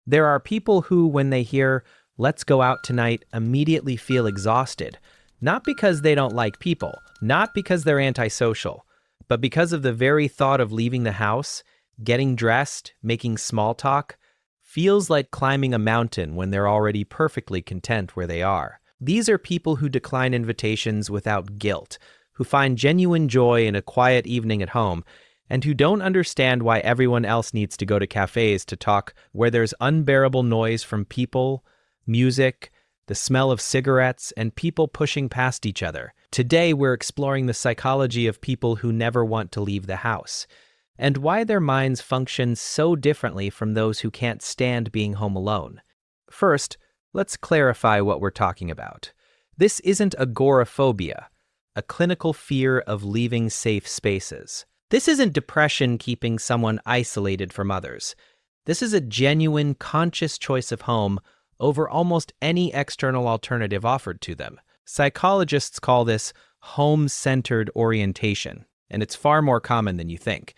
There are people who, when they hear, "let's go out tonight," immediately feel exhausted. Not because they don't like people, not because they're antisocial, but because of the very thought of leaving the house, getting dressed, making small talk, feels like climbing a mountain when they're already perfectly content where they are. These are people who decline invitations without guilt, who find genuine joy in a quiet evening at home, and who don't understand why everyone else needs to go to cafes to talk where there's unbearable noise from people, music, the smell of cigarettes, and people pushing past each other. Today, we're exploring the psychology of people who never want to leave the house, and why their minds function so differently from those who can't stand being home alone. First, let's clarify what we're talking about. This isn't agoraphobia, a clinical fear of leaving safe spaces. This isn't depression keeping someone isolated from others. This is a genuine, conscious choice of home over almost any external alternative offered to them. Psychologists call this home-centered orientation, and it's far more common than you think.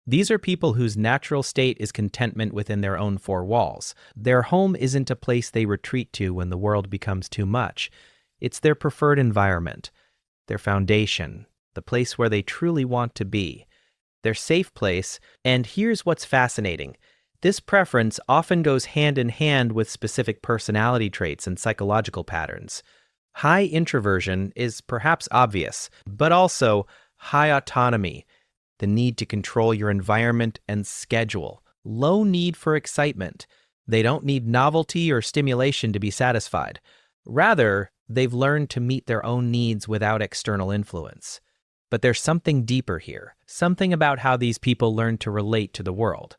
These are people whose natural state is contentment within their own four walls. Their home isn't a place they retreat to when the world becomes too much. It's their preferred environment, their foundation, the place where they truly want to be, their safe place. And here's what's fascinating. This preference often goes hand in hand with specific personality traits and psychological patterns. High introversion is perhaps obvious, but also high autonomy, the need to control your environment and schedule, low need for excitement. They don't need novelty or stimulation to be satisfied. Rather, they've learned to meet their own needs without external influence. But there's something deeper here, something about how these people learn to relate to the world.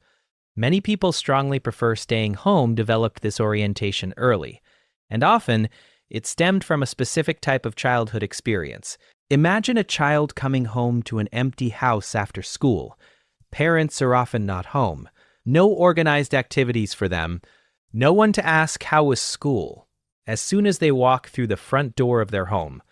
Many people strongly prefer staying home developed this orientation early, and often it stemmed from a specific type of childhood experience. Imagine a child coming home to an empty house after school. Parents are often not home. No organized activities for them. No one to ask, "How was school?" As soon as they walk through the front door of their home,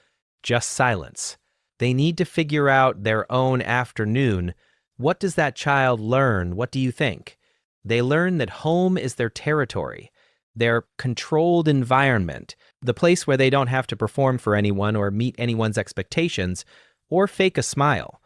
just silence. They need to figure out their own afternoon. What does that child learn? What do you think? They learn that home is their territory, their controlled environment, the place where they don't have to perform for anyone or meet anyone's expectations or fake a smile.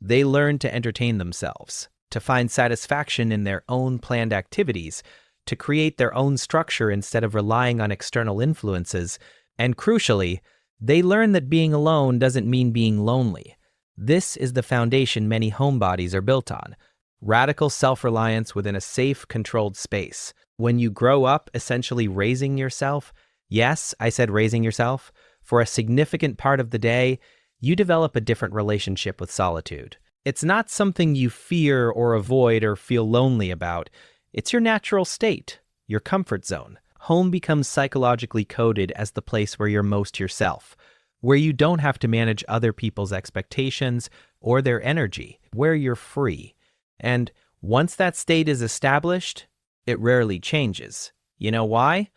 They learn to entertain themselves, to find satisfaction in their own planned activities, to create their own structure instead of relying on external influences, and crucially, they learn that being alone doesn't mean being lonely. This is the foundation many homebodies are built on. Radical self-reliance within a safe, controlled space. When you grow up essentially raising yourself, yes, I said raising yourself, for a significant part of the day, you develop a different relationship with solitude. It's not something you fear or avoid or feel lonely about. It's your natural state, your comfort zone. Home becomes psychologically coded as the place where you're most yourself, where you don't have to manage other people's expectations or their energy, where you're free. And once that state is established, it rarely changes. You know why?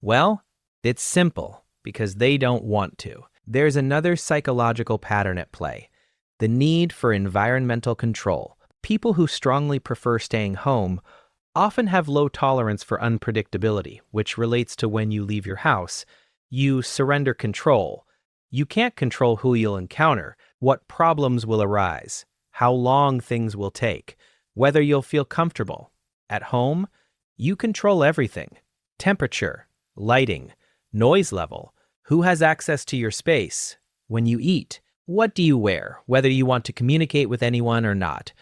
Well, it's simple, because they don't want to. There's another psychological pattern at play, the need for environmental control. People who strongly prefer staying home often have low tolerance for unpredictability, which relates to when you leave your house. You surrender control. You can't control who you'll encounter, what problems will arise, how long things will take, whether you'll feel comfortable. At home, you control everything. Temperature, lighting, noise level, who has access to your space, when you eat, what do you wear, whether you want to communicate with anyone or not.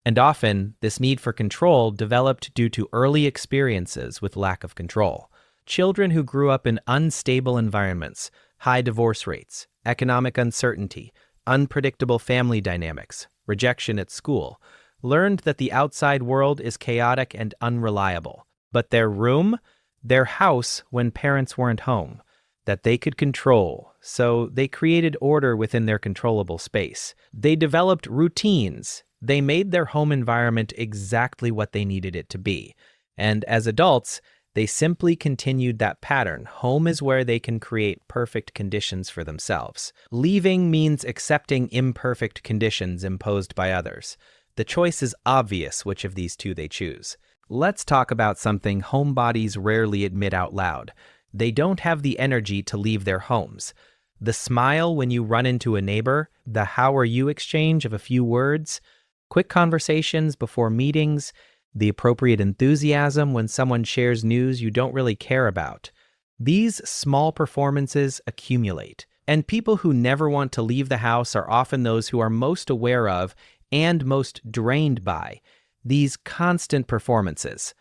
And often, this need for control developed due to early experiences with lack of control. Children who grew up in unstable environments, high divorce rates, economic uncertainty, unpredictable family dynamics, rejection at school, learned that the outside world is chaotic and unreliable, but their room, their house when parents weren't home, that they could control, so they created order within their controllable space. They developed routines. They made their home environment exactly what they needed it to be. And as adults, they simply continued that pattern. Home is where they can create perfect conditions for themselves. Leaving means accepting imperfect conditions imposed by others. The choice is obvious which of these two they choose. Let's talk about something homebodies rarely admit out loud. They don't have the energy to leave their homes. The smile when you run into a neighbor, the how are you exchange of a few words, quick conversations before meetings, the appropriate enthusiasm when someone shares news you don't really care about. These small performances accumulate, and people who never want to leave the house are often those who are most aware of and most drained by these constant performances.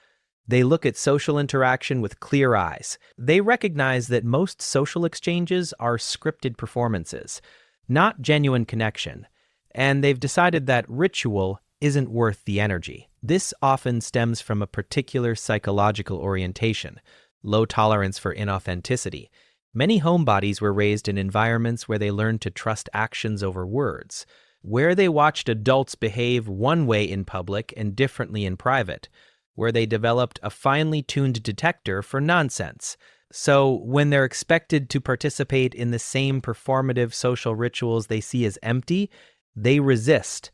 They look at social interaction with clear eyes. They recognize that most social exchanges are scripted performances, not genuine connection, and they've decided that ritual isn't worth the energy. This often stems from a particular psychological orientation, low tolerance for inauthenticity. Many homebodies were raised in environments where they learned to trust actions over words, where they watched adults behave one way in public and differently in private, where they developed a finely tuned detector for nonsense. So when they're expected to participate in the same performative social rituals they see as empty, they resist.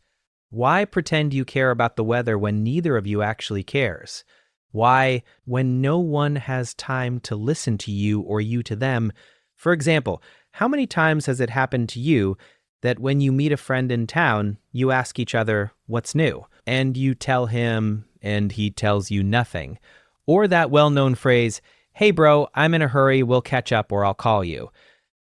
Why pretend you care about the weather when neither of you actually cares? Why, when no one has time to listen to you or you to them? For example, how many times has it happened to you that when you meet a friend in town, you ask each other, what's new? And you tell him, and he tells you nothing. Or that well-known phrase, hey bro, I'm in a hurry, we'll catch up or I'll call you.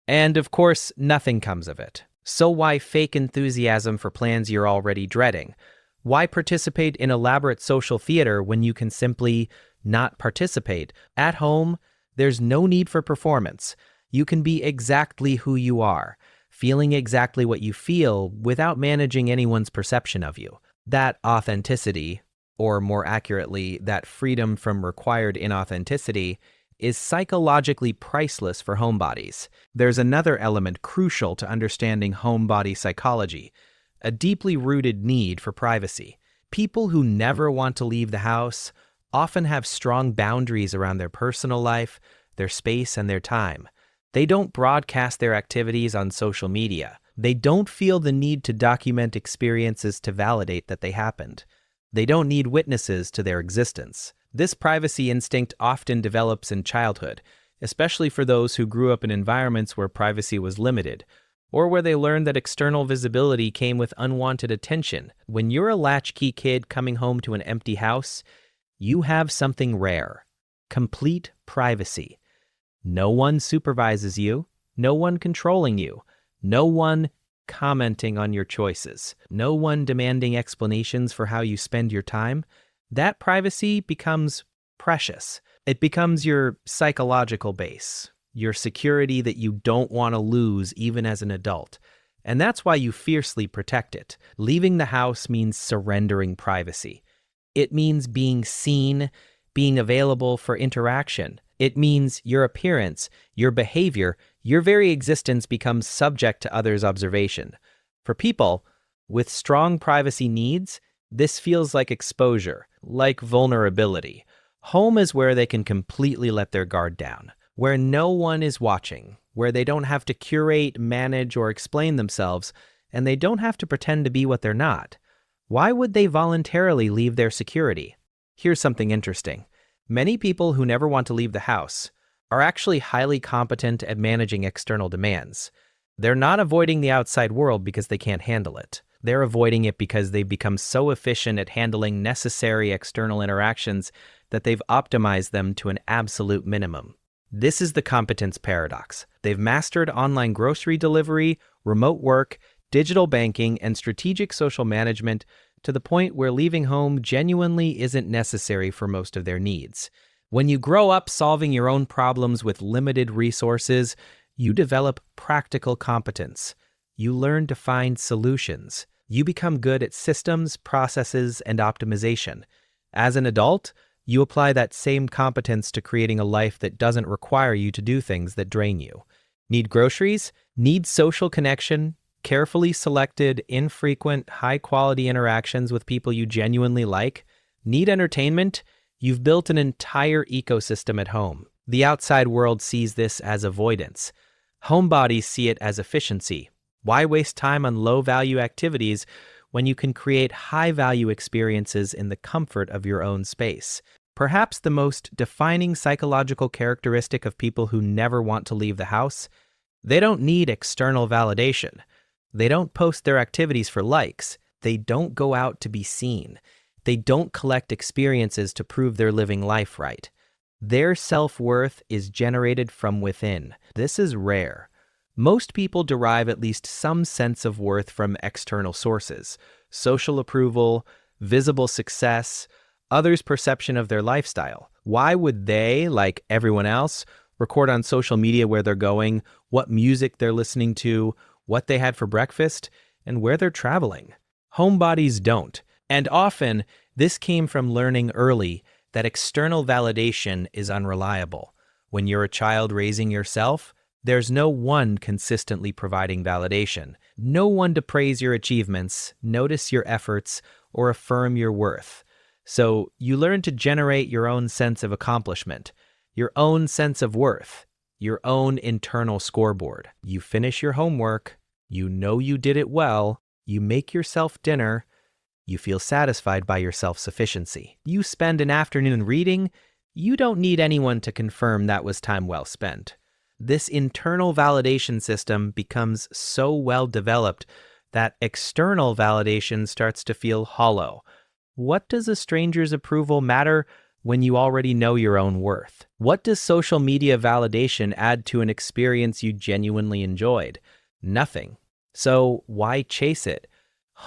And of course, nothing comes of it. So why fake enthusiasm for plans you're already dreading? Why participate in elaborate social theater when you can simply not participate? At home, there's no need for performance. You can be exactly who you are, feeling exactly what you feel without managing anyone's perception of you. That authenticity, or more accurately, that freedom from required inauthenticity, is psychologically priceless for homebodies. There's another element crucial to understanding homebody psychology, a deeply rooted need for privacy. People who never want to leave the house often have strong boundaries around their personal life, their space, and their time. They don't broadcast their activities on social media. They don't feel the need to document experiences to validate that they happened. They don't need witnesses to their existence. This privacy instinct often develops in childhood, especially for those who grew up in environments where privacy was limited, or where they learned that external visibility came with unwanted attention. When you're a latchkey kid coming home to an empty house, you have something rare: complete privacy. No one supervises you, no one controlling you, no one commenting on your choices, no one demanding explanations for how you spend your time. That privacy becomes precious. It becomes your psychological base, your security that you don't want to lose even as an adult. And that's why you fiercely protect it. Leaving the house means surrendering privacy. It means being seen, being available for interaction. It means your appearance, your behavior, your very existence becomes subject to others' observation. For people with strong privacy needs, this feels like exposure, like vulnerability. Home is where they can completely let their guard down, where no one is watching, where they don't have to curate, manage, or explain themselves, and they don't have to pretend to be what they're not. Why would they voluntarily leave their security? Here's something interesting. Many people who never want to leave the house are actually highly competent at managing external demands. They're not avoiding the outside world because they can't handle it. They're avoiding it because they've become so efficient at handling necessary external interactions that they've optimized them to an absolute minimum. This is the competence paradox. They've mastered online grocery delivery, remote work, digital banking, and strategic social management to the point where leaving home genuinely isn't necessary for most of their needs. When you grow up solving your own problems with limited resources, you develop practical competence. You learn to find solutions. You become good at systems, processes, and optimization. As an adult, you apply that same competence to creating a life that doesn't require you to do things that drain you. Need groceries? Need social connection? Carefully selected, infrequent, high-quality interactions with people you genuinely like? Need entertainment? You've built an entire ecosystem at home. The outside world sees this as avoidance. Homebodies see it as efficiency. Why waste time on low-value activities when you can create high-value experiences in the comfort of your own space. Perhaps the most defining psychological characteristic of people who never want to leave the house: they don't need external validation. They don't post their activities for likes. They don't go out to be seen. They don't collect experiences to prove they're living life right. Their self-worth is generated from within. This is rare. Most people derive at least some sense of worth from external sources: social approval, visible success, others' perception of their lifestyle. Why would they, like everyone else, record on social media where they're going, what music they're listening to, what they had for breakfast, and where they're traveling? Homebodies don't. And often, this came from learning early that external validation is unreliable. When you're a child raising yourself, there's no one consistently providing validation. No one to praise your achievements, notice your efforts, or affirm your worth. So you learn to generate your own sense of accomplishment, your own sense of worth, your own internal scoreboard. You finish your homework, you know you did it well, you make yourself dinner, you feel satisfied by your self-sufficiency. You spend an afternoon reading, you don't need anyone to confirm that was time well spent. This internal validation system becomes so well developed that external validation starts to feel hollow. What does a stranger's approval matter when you already know your own worth? What does social media validation add to an experience you genuinely enjoyed? Nothing. So why chase it?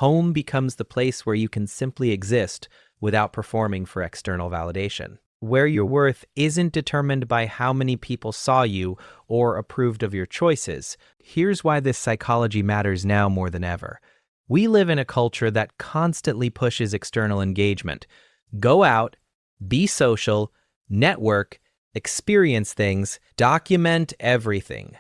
Home becomes the place where you can simply exist without performing for external validation, where your worth isn't determined by how many people saw you or approved of your choices. Here's why this psychology matters now more than ever. We live in a culture that constantly pushes external engagement. Go out, be social, network, experience things, document everything.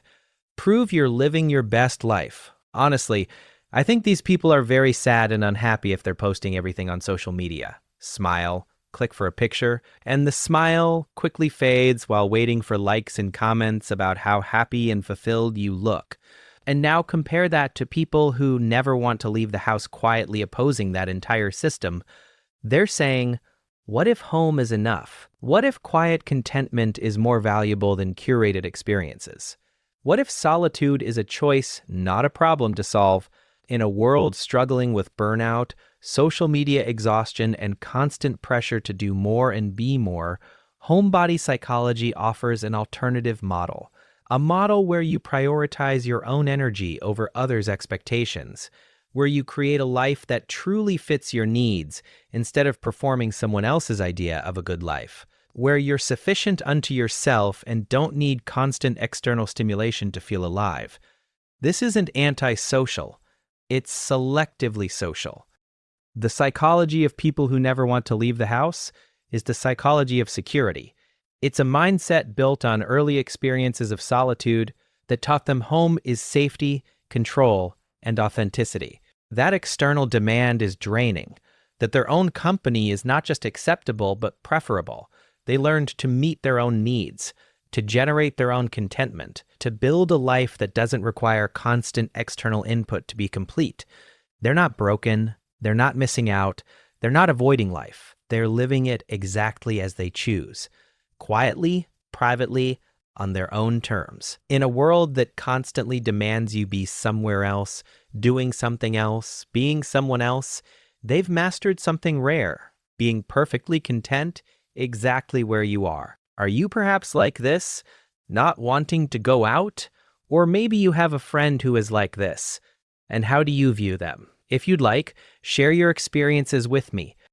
Prove you're living your best life. Honestly, I think these people are very sad and unhappy if they're posting everything on social media. Smile, click for a picture, and the smile quickly fades while waiting for likes and comments about how happy and fulfilled you look. And now compare that to people who never want to leave the house quietly opposing that entire system. They're saying, what if home is enough? What if quiet contentment is more valuable than curated experiences? What if solitude is a choice, not a problem to solve? In a world struggling with burnout, social media exhaustion, and constant pressure to do more and be more, homebody psychology offers an alternative model. A model where you prioritize your own energy over others' expectations, where you create a life that truly fits your needs instead of performing someone else's idea of a good life, where you're sufficient unto yourself and don't need constant external stimulation to feel alive. This isn't antisocial, it's selectively social. The psychology of people who never want to leave the house is the psychology of security. It's a mindset built on early experiences of solitude that taught them home is safety, control, and authenticity. That external demand is draining, that their own company is not just acceptable but preferable. They learned to meet their own needs, to generate their own contentment, to build a life that doesn't require constant external input to be complete. They're not broken, they're not missing out, they're not avoiding life. They're living it exactly as they choose. Quietly, privately, on their own terms. In a world that constantly demands you be somewhere else, doing something else, being someone else, they've mastered something rare, being perfectly content exactly where you are. Are you perhaps like this, not wanting to go out? Or maybe you have a friend who is like this. And how do you view them? If you'd like, share your experiences with me.